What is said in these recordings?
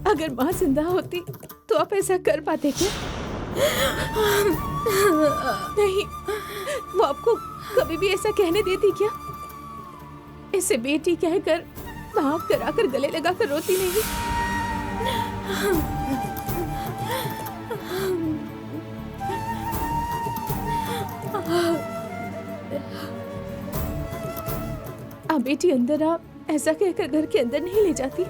अगर माँ जिंदा होती तो आप ऐसा कर पाते क्या? नहीं, वो आपको कभी भी ऐसा कहने देती क्या? इसे बेटी कहकर भाव कराकर गले लगाकर रोती नहीं? आप बेटी अंदर आ ऐसा कहकर घर के अंदर नहीं ले जाती?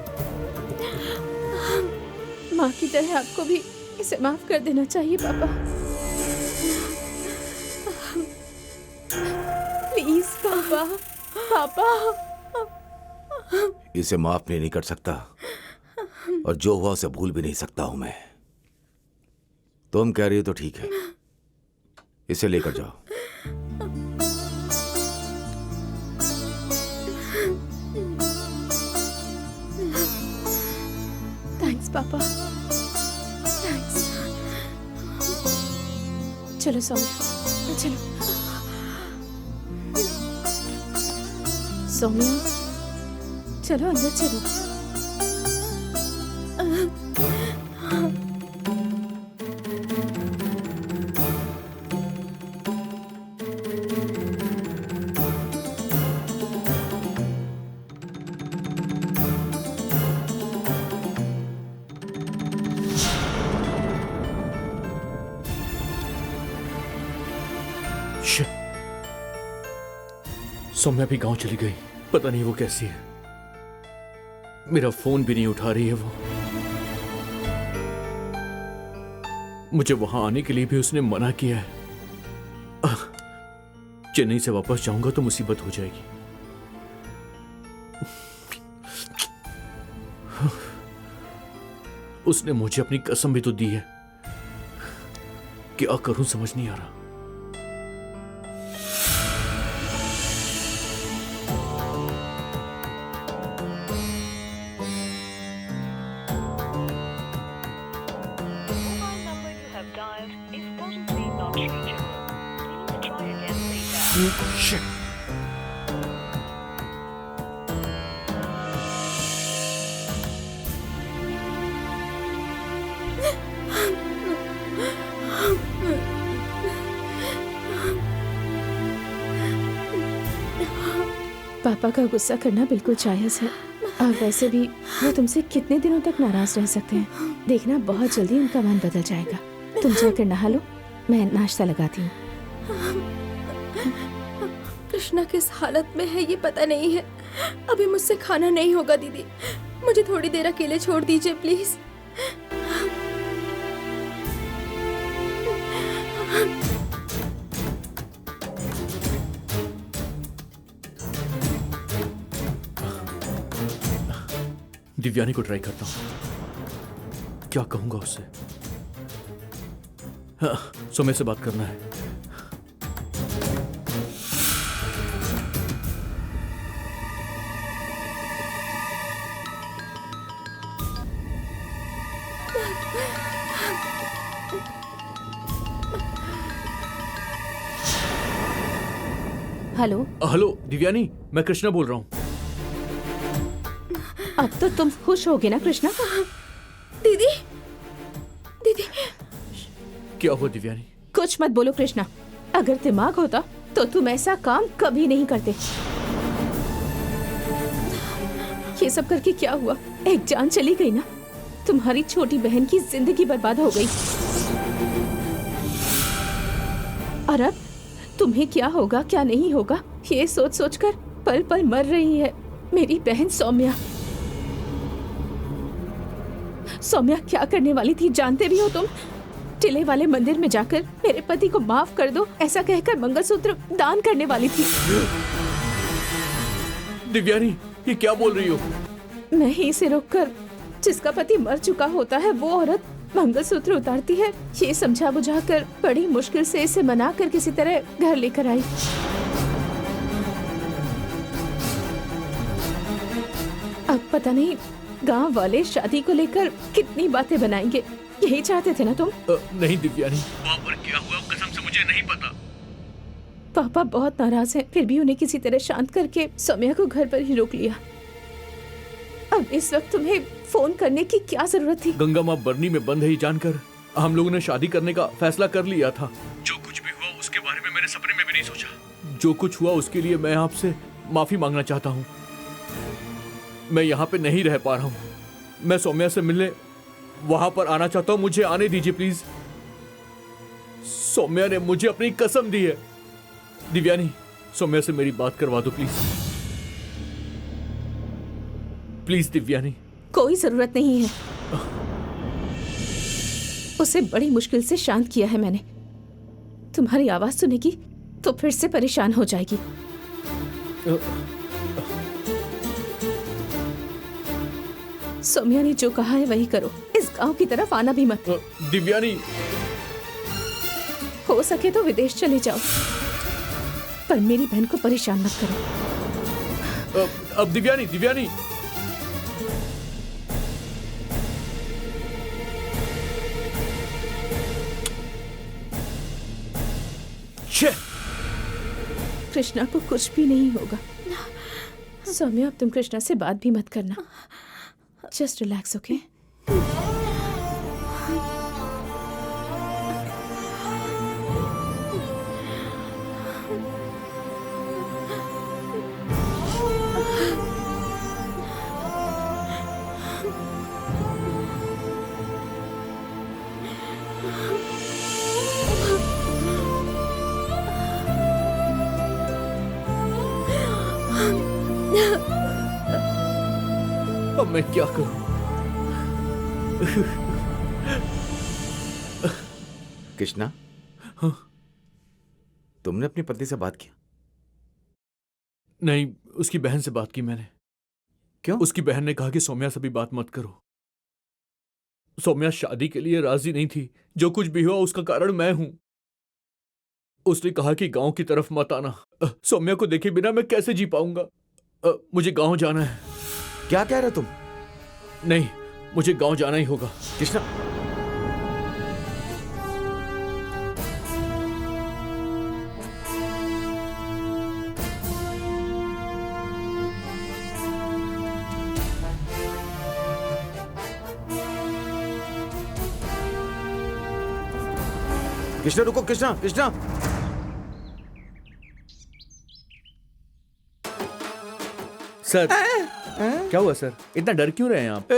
माँ की तरह आपको भी इसे माफ कर देना चाहिए पापा। प्लीज पापा, पापा। इसे माफ नहीं कर सकता और जो हुआ उसे भूल भी नहीं सकता हूं मैं। तुम कह रही हो तो ठीक है, इसे लेकर जाओ। थैंक्स पापा, थैंक्स। चलो सौम्या, चलो। सौम्या, चलो अंदर चलो। सौम्या भी गांव चली गई, पता नहीं वो कैसी है। मेरा फोन भी नहीं उठा रही है वो। मुझे वहां आने के लिए भी उसने मना किया है। चेन्नई से वापस जाऊंगा तो मुसीबत हो जाएगी। उसने मुझे अपनी कसम भी तो दी है। क्या करूं समझ नहीं आ रहा। Shit. पापा का गुस्सा करना बिल्कुल जायज है और वैसे भी वो तुमसे कितने दिनों तक नाराज रह सकते हैं। देखना बहुत जल्दी उनका मन बदल जाएगा। तुम जाकर नहा लो, मैं नाश्ता लगाती हूँ। कृष्णा किस हालत में है ये पता नहीं है। अभी मुझसे खाना नहीं होगा दीदी, मुझे थोड़ी देर अकेले छोड़ दीजिए प्लीज। दिव्यानी को ट्राई करता हूं, क्या कहूंगा उससे। हाँ, सौम्या से बात करना है। हेलो हेलो दिव्यानी, मैं कृष्णा बोल रहा हूँ। अब तो तुम खुश होगे ना कृष्णा? दीदी, दीदी। क्या हुआ दिव्यानी? कुछ मत बोलो कृष्णा। अगर दिमाग होता तो तुम ऐसा काम कभी नहीं करते। ये सब करके क्या हुआ? एक जान चली गई ना। तुम्हारी छोटी बहन की जिंदगी बर्बाद हो गई। और अब तुम्हें क्या होगा क्या नहीं होगा ये सोच सोच कर पल पल मर रही है मेरी बहन सौम्या। सौम्या क्या करने वाली थी जानते भी हो तुम? टिले वाले मंदिर में जाकर मेरे पति को माफ कर दो ऐसा कहकर मंगलसूत्र दान करने वाली थी। दिव्यानी, ये क्या बोल रही हो? मैं ही इसे रोककर जिसका पति मर चुका होता है वो औरत मंगलसूत्र उतारती है, ये समझा बुझाकर बड़ी मुश्किल से इसे मनाकर किसी तरह घर लेकर आई। अब पता नहीं गांव वाले शादी को लेकर कितनी बातें बनाएंगे। यही चाहते थे ना तुम? नहीं दिव्यानी, वहाँ पर क्या हुआ कसम से मुझे नहीं पता। पापा बहुत नाराज हैं, फिर भी उन्हें किसी तरह शांत करके सौम्या को घर पर ही रोक लिया। अब इस वक्त तुम्हें फोन करने की क्या जरूरत थी? गंगा माँ बरनी में बंद है, ये जानकर हम लोगों ने शादी करने का फैसला कर लिया था। जो कुछ भी हुआ उसके बारे में मैंने सपने में भी नहीं सोचा। जो कुछ हुआ उसके लिए मैं आपसे माफी मांगना चाहता हूँ। मैं यहाँ पे नहीं रह पा रहा हूँ। मैं सौम्या से मिलने वहां पर आना चाहता हूँ, मुझे आने दीजिए प्लीज। सौम्या ने मुझे अपनी कसम दी है। दिव्यानी, सौम्या से मेरी बात करवा दो प्लीज। प्लीज दिव्यानी। कोई जरूरत नहीं है। उसे बड़ी मुश्किल से शांत किया है मैंने। तुम्हारी आवाज सुनेगी तो फिर से परेशान हो जाएगी। सौम्या ने जो कहा है वही करो। इस गांव की तरफ आना भी मत। दिव्यानी, हो सके तो विदेश चले जाओ, पर मेरी बहन को परेशान मत करो। अब दिव्यानी, दिव्यानी। कृष्णा को कुछ भी नहीं होगा। सौम्या, अब तुम कृष्णा से बात भी मत करना। Just relax, okay? अब मैं क्या करूं? कृष्णा, हाँ? तुमने अपनी पत्नी से बात की? नहीं, उसकी बहन से बात की मैंने। क्यों? उसकी बहन ने कहा कि सौम्या से भी बात मत करो। सौम्या शादी के लिए राजी नहीं थी। जो कुछ भी हुआ उसका कारण मैं हूं। उसने कहा कि गांव की तरफ मत आना। सौम्या को देखे बिना मैं कैसे जी पाऊंगा? मुझे गांव जाना है। क्या कह रहे तुम? नहीं, मुझे गांव जाना ही होगा। कृष्णा, कृष्णा रुको, कृष्णा, कृष्णा। सर, क्या हुआ सर? इतना डर क्यों रहे हैं आप?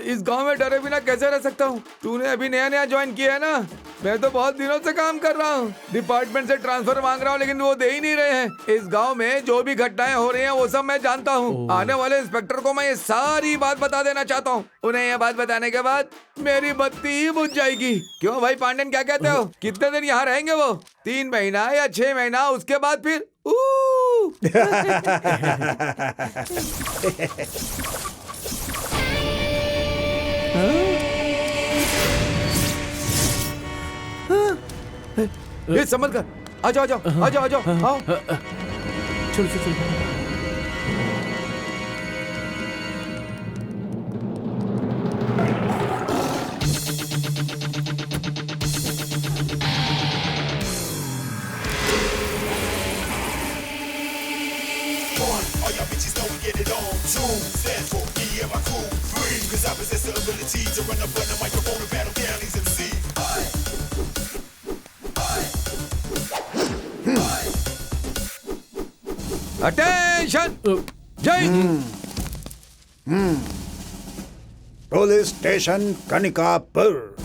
इस गांव में डरे बिना कैसे रह सकता हूँ? तूने अभी नया नया ज्वाइन किया है ना? मैं तो बहुत दिनों से काम कर रहा हूँ। डिपार्टमेंट से ट्रांसफर मांग रहा हूँ लेकिन वो दे ही नहीं रहे हैं। इस गांव में जो भी घटनाएं हो रही हैं वो सब मैं जानता हूँ। आने वाले इंस्पेक्टर को मैं ये सारी बात बता देना चाहता हूँ। उन्हें ये बात बताने के बाद मेरी बत्ती ही बुझ जाएगी। क्यों भाई पांडेन, क्या कहते हो? कितने दिन यहाँ रहेंगे वो? 3 महीना या 6 महीना? उसके बाद फिर ये संभल कर। आ जाओ, आ जाओ, आ जाओ, आ जाओ, आओ। चलो चलो चलो। अटेंशन, जय। Police station Kanikapur.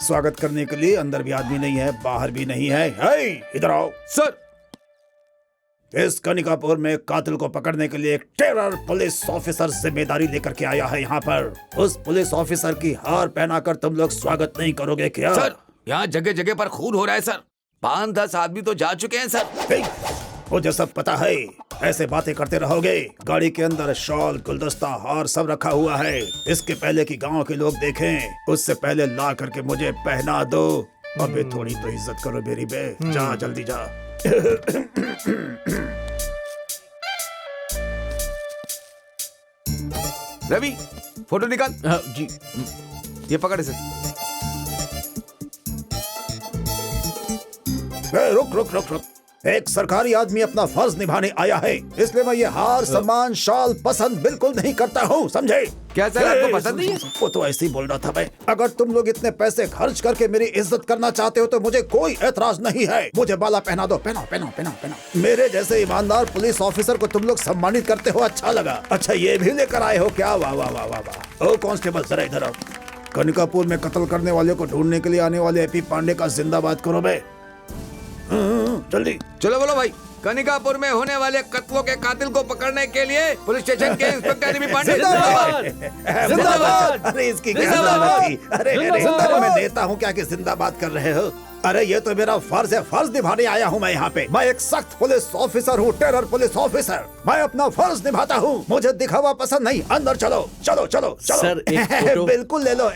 स्वागत करने के लिए अंदर भी आदमी नहीं है, बाहर भी नहीं है। हे, इधर आओ। सर, इस कनिकापुर में कातिल को पकड़ने के लिए एक टेरर पुलिस ऑफिसर जिम्मेदारी लेकर के आया है यहाँ पर। उस पुलिस ऑफिसर की हार पहनाकर तुम लोग स्वागत नहीं करोगे क्या? सर, यहाँ जगह जगह पर खून हो रहा है सर। 5-10 आदमी तो जा चुके हैं सर। हे, मुझे सब पता है। ऐसे बातें करते रहोगे। गाड़ी के अंदर शॉल, गुलदस्ता, हार सब रखा हुआ है। इसके पहले कि गांव के लोग देखें, उससे पहले ला करके मुझे पहना दो। अबे थोड़ी तो इज्जत करो मेरी बे। जा जल्दी जा। रवि, फोटो निकाल। हाँ जी। ये पकड़ इसे। रुक रुक रुक रुक। एक सरकारी आदमी अपना फर्ज निभाने आया है, इसलिए मैं ये हार सम्मान शॉल पसंद बिल्कुल नहीं करता हूँ, समझे? क्या सर, आपको पसंद नहीं है? वो तो ऐसे ही बोल रहा था भाई। अगर तुम लोग इतने पैसे खर्च करके मेरी इज्जत करना चाहते हो तो मुझे कोई एतराज नहीं है। मुझे बाला पहना दो, पहनाओ पहनाओ पहनाओ पहनाओ। मेरे जैसे ईमानदार पुलिस ऑफिसर को तुम लोग सम्मानित करते हो, अच्छा लगा। अच्छा ये भी लेकर आए हो क्या? वाह वाह वाह वाह वाह। ओ कांस्टेबल जरा इधर आओ। कनिकापुर में कत्ल करने वाले को ढूंढने के लिए आने वाले एपी पांडे का जिंदाबाद करो बे। जल्दी चलो बोलो भाई। कनिकापुर में होने वाले कत्लों के कातिल को पकड़ने के लिए पुलिस स्टेशन के इंस्पेक्टर एपी पांडे जिंदाबाद। जिंदाबाद। अरे इसकी क्या जिंदाबाद। जरूरत थी? अरे जिंदाबाद। मैं नेता हूँ क्या कि जिंदाबाद कर रहे हो? अरे ये तो मेरा फर्ज है, फर्ज निभाने आया हूँ मैं यहाँ पे। मैं एक सख्त पुलिस ऑफिसर हूँ, टेरर पुलिस ऑफिसर। मैं अपना फर्ज निभाता हूँ, मुझे दिखावा पसंद नहीं। अंदर चलो चलो चलो चलो। सर, एक फोटो। बिल्कुल ले लो।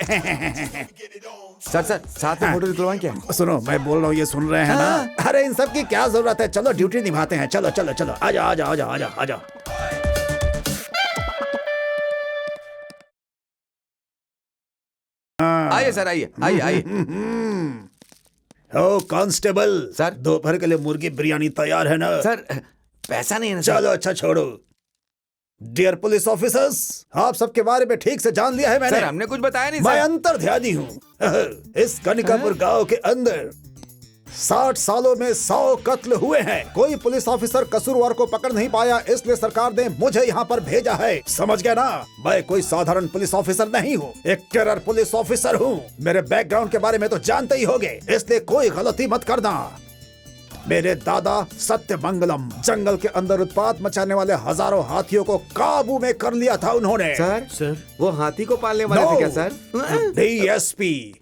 सर साथ में फोटो निकलवाएं क्या? सुनो मैं बोल रहा हूँ, ये सुन रहे हैं ना? अरे इन सब की क्या जरूरत है, चलो ड्यूटी निभाते हैं। चलो चलो चलो, आजा आजा आजा आजा आजा। आइए सर, आइए आइए आइए। ओ कांस्टेबल सर। दोपहर के लिए मुर्गी बिरयानी तैयार है ना? सर पैसा नहीं है ना सर? चलो अच्छा छोड़ो। डियर पुलिस ऑफिसर्स, आप सबके बारे में ठीक से जान लिया है मैंने। सर हमने कुछ बताया नहीं मैं सर। अंतर्ध्यानी हूँ। इस कनिकापुर गांव के अंदर 60 सालों में 100 कत्ल हुए हैं। कोई पुलिस ऑफिसर कसूरवार को पकड़ नहीं पाया, इसलिए सरकार ने मुझे यहाँ पर भेजा है। समझ गए ना? मैं कोई साधारण पुलिस ऑफिसर नहीं हूँ, एक टेरर पुलिस ऑफिसर हूँ। मेरे बैकग्राउंड के बारे में तो जानते ही होंगे, इसलिए कोई गलती मत करना। मेरे दादा सत्यमंगलम जंगल के अंदर उत्पात मचाने वाले हजारों हाथियों को काबू में कर लिया था उन्होंने। सर वो हाथी को पालने वाले थे क्या sir? DSP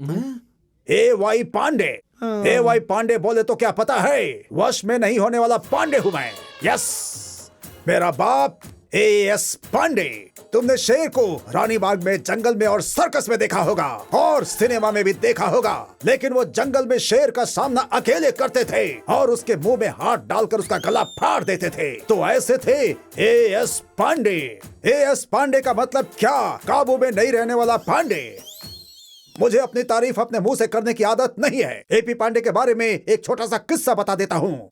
AY Pandey. AY Pandey बोले तो क्या पता है, वश में नहीं होने वाला पांडे हूं मैं। यस, मेरा बाप AS पांडे। तुमने शेर को रानी बाग में, जंगल में और सर्कस में देखा होगा और सिनेमा में भी देखा होगा, लेकिन वो जंगल में शेर का सामना अकेले करते थे और उसके मुंह में हाथ डालकर उसका गला फाड़ देते थे। तो ऐसे थे AS पांडे। AS पांडे का मतलब क्या? काबू में नहीं रहने वाला पांडे। मुझे अपनी तारीफ अपने मुंह से करने की आदत नहीं है। एपी पांडे के बारे में एक छोटा सा किस्सा बता देता हूँ।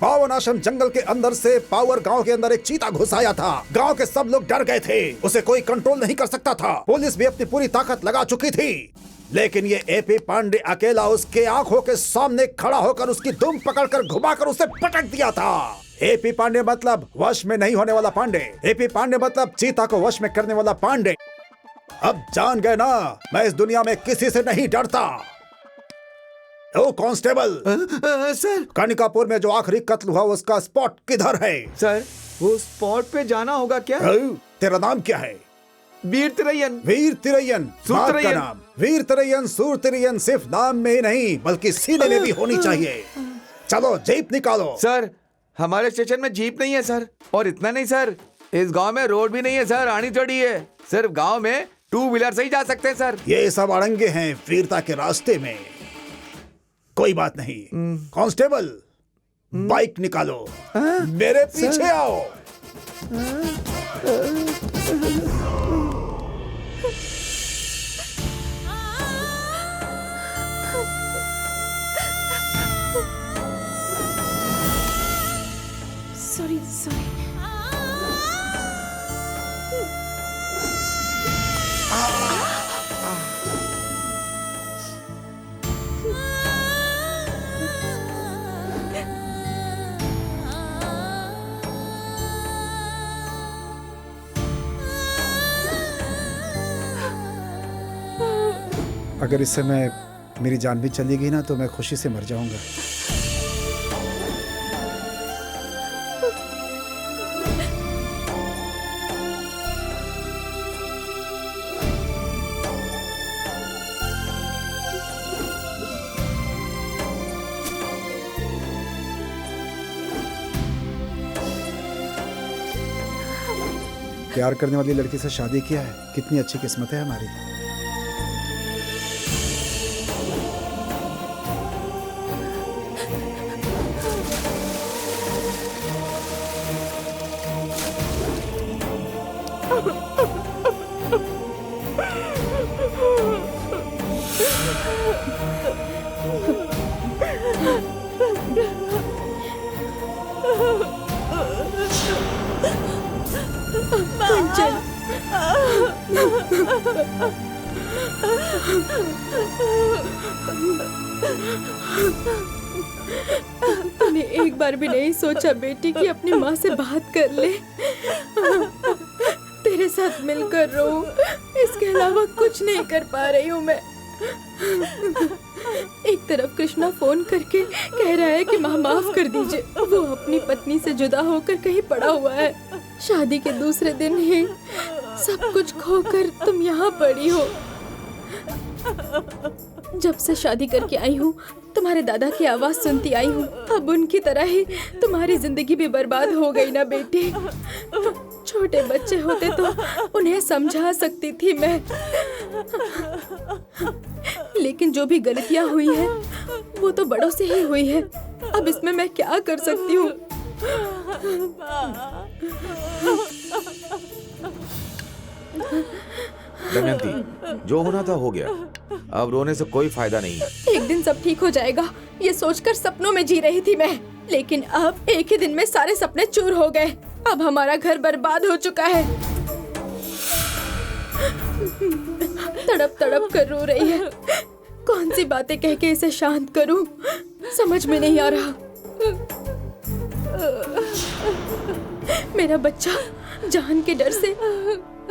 पावन आश्रम जंगल के अंदर से पावर गांव के अंदर एक चीता घुस आया था। गांव के सब लोग डर गए थे, उसे कोई कंट्रोल नहीं कर सकता था। पुलिस भी अपनी पूरी ताकत लगा चुकी थी, लेकिन ये एपी पांडे अकेला उसके आंखों के सामने खड़ा होकर उसकी दुम पकड़कर घुमाकर उसे पटक दिया था। एपी पांडे मतलब वश में नहीं होने वाला पांडे। एपी पांडे मतलब चीता को वश में करने वाला पांडे। अब जान गए ना, मैं इस दुनिया में किसी से नहीं डरता। ओ कांस्टेबल, सर कनिकापुर में जो आखिरी कत्ल हुआ उसका स्पॉट किधर है? सर वो स्पॉट पे जाना होगा क्या? तेरा नाम क्या है? वीर तिरैयन। वीर तिरैयन, बाप का तिरैयन। नाम। वीर तिरैयन, सूर तिरैयन सिर्फ नाम में ही नहीं बल्कि सीने में भी होनी चाहिए। चलो जीप निकालो। सर हमारे स्टेशन में जीप नहीं है सर, और इतना नहीं सर, इस गांव में रोड भी नहीं है सर, आनी चढ़ी है। सिर्फ गांव में 2 व्हीलर से ही जा सकते हैं सर। ये सब अड़ंगे हैं वीरता के रास्ते में। कोई बात नहीं। कांस्टेबल, बाइक निकालो, मेरे पीछे आओ। Sorry sorry. अगर इस समय मेरी जान भी चली गई ना तो मैं खुशी से मर जाऊंगा। प्यार करने वाली लड़की से शादी किया है, कितनी अच्छी किस्मत है हमारी। कंचन, तूने एक बार भी नहीं सोचा बेटी कि अपनी माँ से बात कर ले, तेरे साथ मिलकर रो, इसके अलावा कुछ नहीं कर पा रही हूँ मैं। एक तरफ कृष्णा फोन करके कह रहा है कि माँ माफ कर दीजिए, वो अपनी पत्नी से जुदा होकर कहीं पड़ा हुआ है। शादी के दूसरे दिन ही सब कुछ खोकर तुम यहाँ पड़ी हो। जब से शादी करके आई हूँ तुम्हारे दादा की आवाज सुनती आई हूँ, अब उनकी तरह ही तुम्हारी जिंदगी भी बर्बाद हो गई ना बेटी। छोटे बच्चे होते तो उन्हें समझा सकती थी मैं, लेकिन जो भी गलतियाँ हुई है वो तो बड़ों से ही हुई है। अब इसमें मैं क्या कर सकती हूँ? दमयंती, जो होना था हो गया, अब रोने से कोई फायदा नहीं है। एक दिन सब ठीक हो जाएगा ये सोचकर सपनों में जी रही थी मैं, लेकिन अब एक ही दिन में सारे सपने चूर हो गए। अब हमारा घर बर्बाद हो चुका है। तड़प तड़प कर रो रही है। कौन सी बातें कह के इसे शांत करूं, समझ में नहीं आ रहा। मेरा बच्चा जान के डर से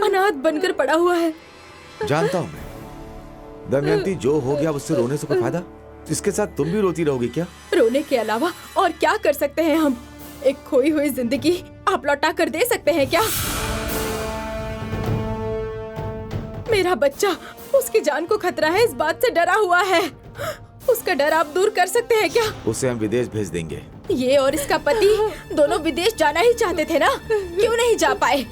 अनाथ बनकर पड़ा हुआ है। जानता हूँ मैं। दमयंती, जो हो गया उससे रोने से कोई फायदा? इसके साथ तुम भी रोती रहोगी क्या? रोने के अलावा और क्या कर सकते हैं हम? एक खोई हुई जिंदगी आप लौटा कर दे सकते हैं क्या? मेरा बच्चा, उसकी जान को खतरा है, इस बात से डरा हुआ है। उसका डर आप दूर कर सकते हैं क्या? उसे हम विदेश भेज देंगे। ये और इसका पति दोनों विदेश जाना ही चाहते थे ना, क्यों नहीं जा पाए?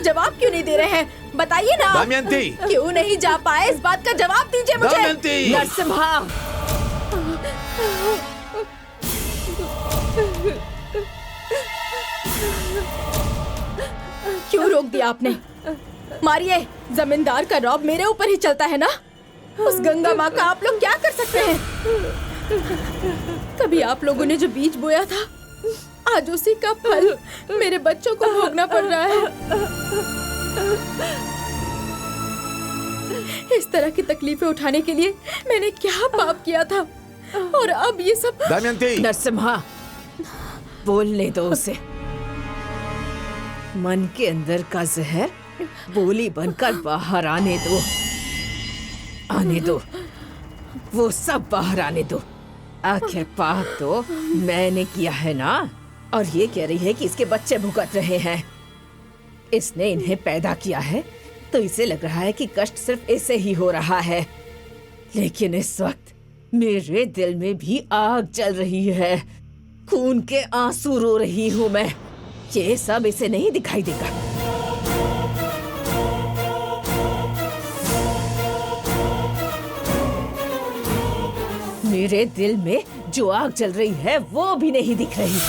जवाब क्यों नहीं दे रहे हैं? बताइए ना। दमयंती! क्यों नहीं जा पाए, इस बात का जवाब दीजिए मुझे। दमयंती! नरसिम्हा, क्यों रोक दिया आपने? मारिए, जमींदार का रौब मेरे ऊपर ही चलता है ना। उस गंगा माँ का आप लोग क्या कर सकते हैं? कभी आप लोगों ने जो बीज बोया था, आज उसी का फल मेरे बच्चों को भोगना पड़ रहा है। इस तरह की तकलीफें उठाने के लिए मैंने क्या पाप किया था, और अब ये सब। दमयंती! नरसिम्हा, बोलने दो उसे। मन के अंदर का जहर बोली बनकर बाहर आने दो। आने दो, वो सब बाहर आने दो। आखिर पाप तो मैंने किया है ना, और ये कह रही है कि इसके बच्चे भुगत रहे हैं। इसने इन्हें पैदा किया है तो इसे लग रहा है कि कष्ट सिर्फ इसे ही हो रहा है, लेकिन इस वक्त मेरे दिल में भी आग जल रही है। खून के आंसू रो रही हूँ मैं। ये सब इसे नहीं दिखाई देगा। मेरे दिल में जो आग जल रही है वो भी नहीं दिख रही।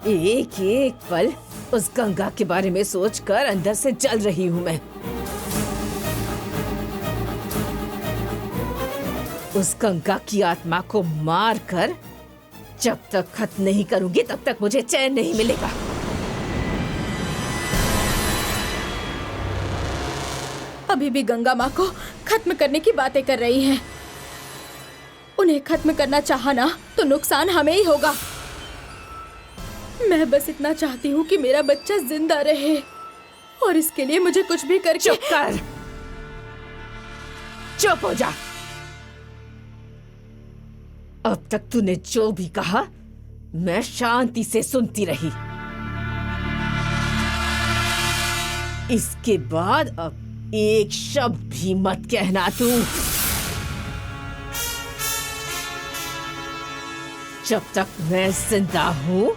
एक एक पल उस गंगा के बारे में सोचकर अंदर से जल रही हूँ मैं। उस गंगा की आत्मा को मारकर जब तक खत्म नहीं करूंगी तब तक मुझे चैन नहीं मिलेगा। अभी भी गंगा माँ को खत्म करने की बातें कर रही हैं। उन्हें खत्म करना चाहा ना तो नुकसान हमें ही होगा। मैं बस इतना चाहती हूँ कि मेरा बच्चा जिंदा रहे, और इसके लिए मुझे कुछ भी करके। चुप कर, चुप हो जा। अब तक तूने जो भी कहा मैं शांति से सुनती रही। इसके बाद अब एक शब्द भी मत कहना तू। जब तक मैं जिंदा हूं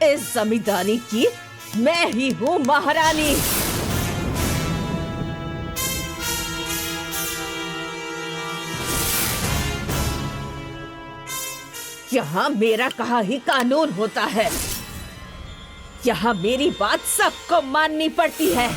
इस जमींदारी की मैं ही हूं महारानी। यहाँ मेरा कहा ही कानून होता है। यहाँ मेरी बात सबको माननी पड़ती है।